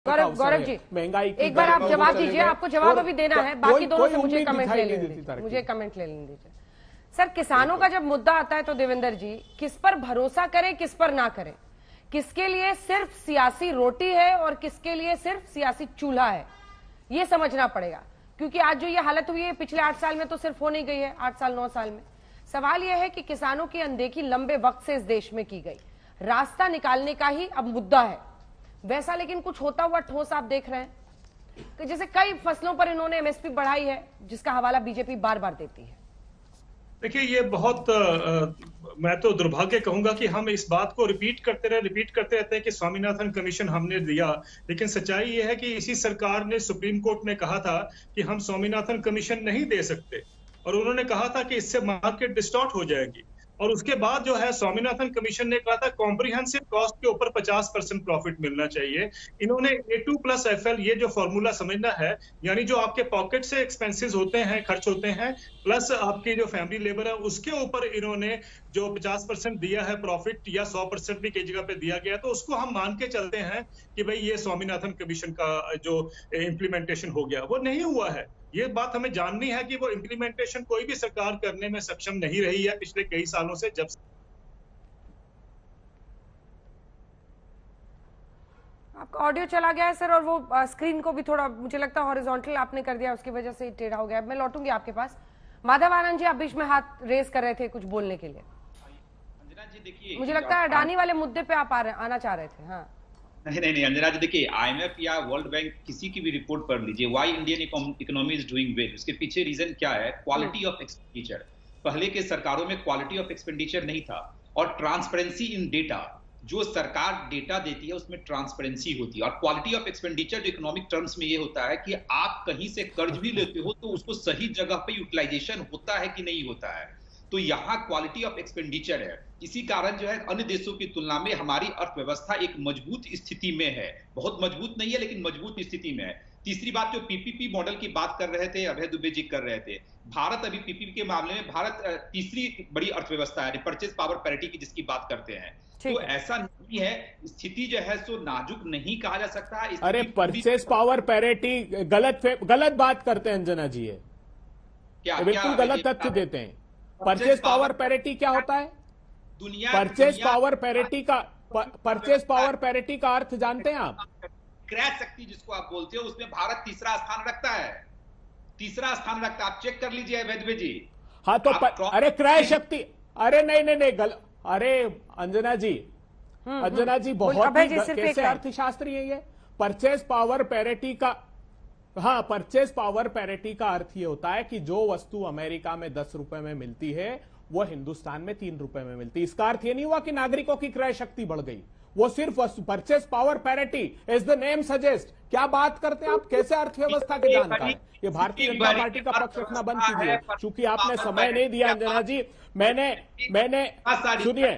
गौरव जी, महंगाई एक बार आप जवाब दीजिए, आपको जवाब अभी देना है, बाकी दोनों से मुझे कमेंट ले लेने दीजिए, मुझे कमेंट ले लेने दीजिए। सर, किसानों का जब मुद्दा आता है तो देवेंद्र जी, किस पर भरोसा करें, किस पर ना करें, किसके लिए सिर्फ सियासी रोटी है और किसके लिए सिर्फ सियासी चूल्हा है, ये समझना पड़ेगा। क्योंकि आज जो ये हालत हुई है पिछले 8 साल में तो सिर्फ हो नहीं गई है, 8 साल 9 साल में। सवाल यह है कि किसानों की अनदेखी लंबे वक्त से इस देश में की गई, रास्ता निकालने का ही अब मुद्दा है वैसा। लेकिन कुछ होता हुआ ठोस आप देख रहे हैं कि जैसे कई फसलों पर इन्होंने एमएसपी बढ़ाई है, जिसका हवाला बीजेपी बार बार देती है। देखिए, ये बहुत मैं तो दुर्भाग्य कहूंगा कि हम इस बात को रिपीट करते रहते हैं कि स्वामीनाथन कमीशन हमने दिया, लेकिन सच्चाई ये है कि इसी सरकार ने सुप्रीम कोर्ट में कहा था कि हम स्वामीनाथन कमीशन नहीं दे सकते, और उन्होंने कहा था कि इससे मार्केट डिस्टॉर्ट हो जाएगी। और उसके बाद जो है स्वामीनाथन कमीशन ने कहा था कॉम्प्रिहेंसिव कॉस्ट के ऊपर 50% प्रॉफिट मिलना चाहिए। इन्होंने A2+FL ये जो फॉर्मूला समझना है, यानी जो आपके पॉकेट से एक्सपेंसेस होते हैं, खर्च होते हैं, प्लस आपकी जो फैमिली लेबर है, उसके ऊपर इन्होंने जो 50% दिया है प्रॉफिट, या 100% भी कई जगह पे दिया गया, तो उसको हम मान के चलते हैं कि भाई ये स्वामीनाथन कमीशन का जो इम्प्लीमेंटेशन हो गया वो नहीं हुआ है। ये बात हमें जाननी है कि वो इम्प्लीमेंटेशन कोई भी सरकार करने में सक्षम नहीं रही है पिछले कई सालों से। जब आपका ऑडियो चला गया है सर, और वो स्क्रीन को भी थोड़ा मुझे लगता है हॉरिजॉन्टल आपने कर दिया, उसकी वजह से टेढ़ा हो गया। मैं लौटूंगी आपके पास। माधव आनंद जी, आप बीच में हाथ रेस कर रहे थे कुछ बोलने के लिए। अंजना जी देखिए, मुझे लगता है अडानी वाले मुद्दे पे आप आना चाह रहे थे। हाँ, नहीं अंजना जी देखिए, IMF या वर्ल्ड बैंक किसी की भी रिपोर्ट पढ़ लीजिए, why Indian economy is doing well, उसके पीछे रीजन क्या है? Quality of expenditure. पहले के सरकारों में क्वालिटी ऑफ एक्सपेंडिचर नहीं था, और ट्रांसपेरेंसी इन डेटा, जो सरकार डेटा देती है उसमें ट्रांसपेरेंसी होती है। और क्वालिटी ऑफ एक्सपेंडिचर जो इकोनॉमिक टर्म्स में ये होता है कि आप कहीं से कर्ज भी लेते हो तो उसको सही जगह पे यूटिलाइजेशन होता है कि नहीं होता है। तो यहाँ क्वालिटी ऑफ एक्सपेंडिचर है। इसी कारण जो है अन्य देशों की तुलना में हमारी अर्थव्यवस्था एक मजबूत स्थिति में है, बहुत मजबूत नहीं है लेकिन मजबूत स्थिति में है। तीसरी बात, जो पीपीपी मॉडल की बात कर रहे थे, अभय दुबे जी कर रहे थे, भारत अभी पीपीपी के मामले में भारत तीसरी बड़ी अर्थव्यवस्था है, परचेज पावर पैरिटी की जिसकी बात करते हैं। तो ऐसा नहीं है, स्थिति जो है सो नाजुक नहीं कहा जा सकता। अरे परचेज पावर पैरिटी गलत बात करते हैं अंजना जी, ये बिल्कुल गलत तथ्य देते हैं। परचेज पावर पैरिटी क्या होता है? परचेज पावर पैरिटी का अर्थ जानते हैं आप? क्रय शक्ति जिसको आप बोलते हो, उसमें भारत तीसरा स्थान रखता है, तीसरा स्थान रखता है। आप चेक कर लीजिए वैद्य जी। हाँ तो अरे क्रय शक्ति, अरे नहीं अरे अंजना जी बहुत कैसे अर्थशास्त्री है ये? परचेज पावर पैरिटी का, हाँ, परचेज पावर पैरिटी का अर्थ ये होता है कि जो वस्तु अमेरिका में 10 रुपए में मिलती है वो हिंदुस्तान में 3 रुपए में मिलती है। इसका अर्थ ये नहीं हुआ कि नागरिकों की क्रय शक्ति बढ़ गई, वो सिर्फ purchase power parity as the name suggest. क्या बात करते हैं आप? कैसे अर्थव्यवस्था के जानकार? ये भारतीय जनता पार्टी का पक्ष रखना बंद कीजिए, क्योंकि आपने समय नहीं दिया अंजना जी। मैंने सुनिए,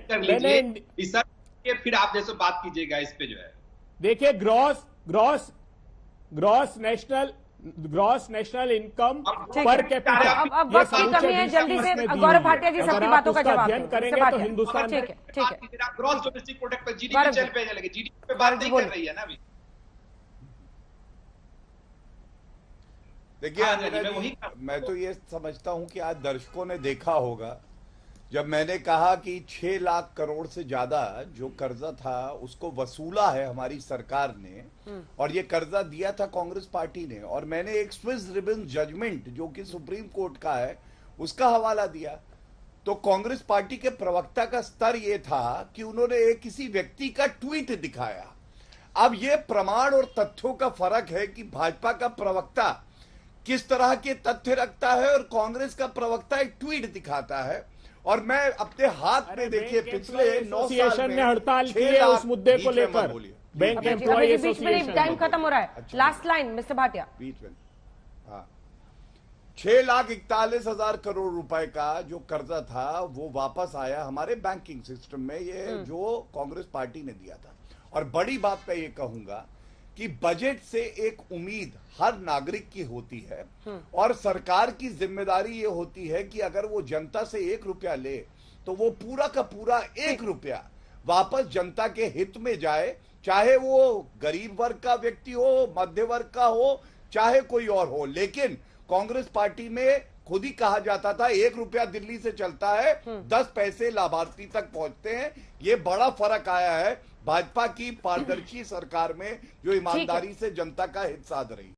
फिर आप जैसे बात कीजिएगा इस पे जो है। देखिए, gross national income per capita, अब वक्त की कमी है, जल्दी से गौरव भाटिया जी सबकी बातों का जवाब अध्ययन करेंगे तो हिंदुस्तान ठीक है ग्रॉस डोमेस्टिक प्रोडक्ट पर जीडीपी चल पे लगे, जीडीपी पे बात नहीं कर रही है ना अभी। देखिए, मैं तो ये समझता हूं कि आज दर्शकों ने देखा होगा, जब मैंने कहा कि 6 लाख करोड़ से ज्यादा जो कर्जा था उसको वसूला है हमारी सरकार ने, और ये कर्जा दिया था कांग्रेस पार्टी ने, और मैंने एक स्विस रिबन जजमेंट जो कि सुप्रीम कोर्ट का है उसका हवाला दिया, तो कांग्रेस पार्टी के प्रवक्ता का स्तर ये था कि उन्होंने किसी व्यक्ति का ट्वीट दिखाया। अब ये प्रमाण और तथ्यों का फर्क है कि भाजपा का प्रवक्ता किस तरह के तथ्य रखता है और कांग्रेस का प्रवक्ता एक ट्वीट दिखाता है। और मैं अपने हाथ में देखिए पिछले 9 साल में ने हड़ताल की है उस मुद्दे को लेकर। बैंक एम्प्लॉय एसोसिएशन, टाइम खत्म हो रहा है, लास्ट लाइन मिस्टर भाटिया। बीच में, हाँ, 6,41,000 करोड़ रुपए का जो कर्जा था वो वापस आया हमारे बैंकिंग सिस्टम में, ये जो कांग्रेस पार्टी ने दिया था। और बड़ी बात मैं ये कहूंगा कि बजट से एक उम्मीद हर नागरिक की होती है, और सरकार की जिम्मेदारी ये होती है कि अगर वो जनता से 1 रुपया ले तो वो पूरा का पूरा 1 रुपया वापस जनता के हित में जाए, चाहे वो गरीब वर्ग का व्यक्ति हो, मध्य वर्ग का हो, चाहे कोई और हो। लेकिन कांग्रेस पार्टी में खुद ही कहा जाता था 1 रुपया दिल्ली से चलता है, 10 पैसे लाभार्थी तक पहुंचते हैं। ये बड़ा फर्क आया है भाजपा की पारदर्शी सरकार में, जो ईमानदारी से जनता का हित साध रही।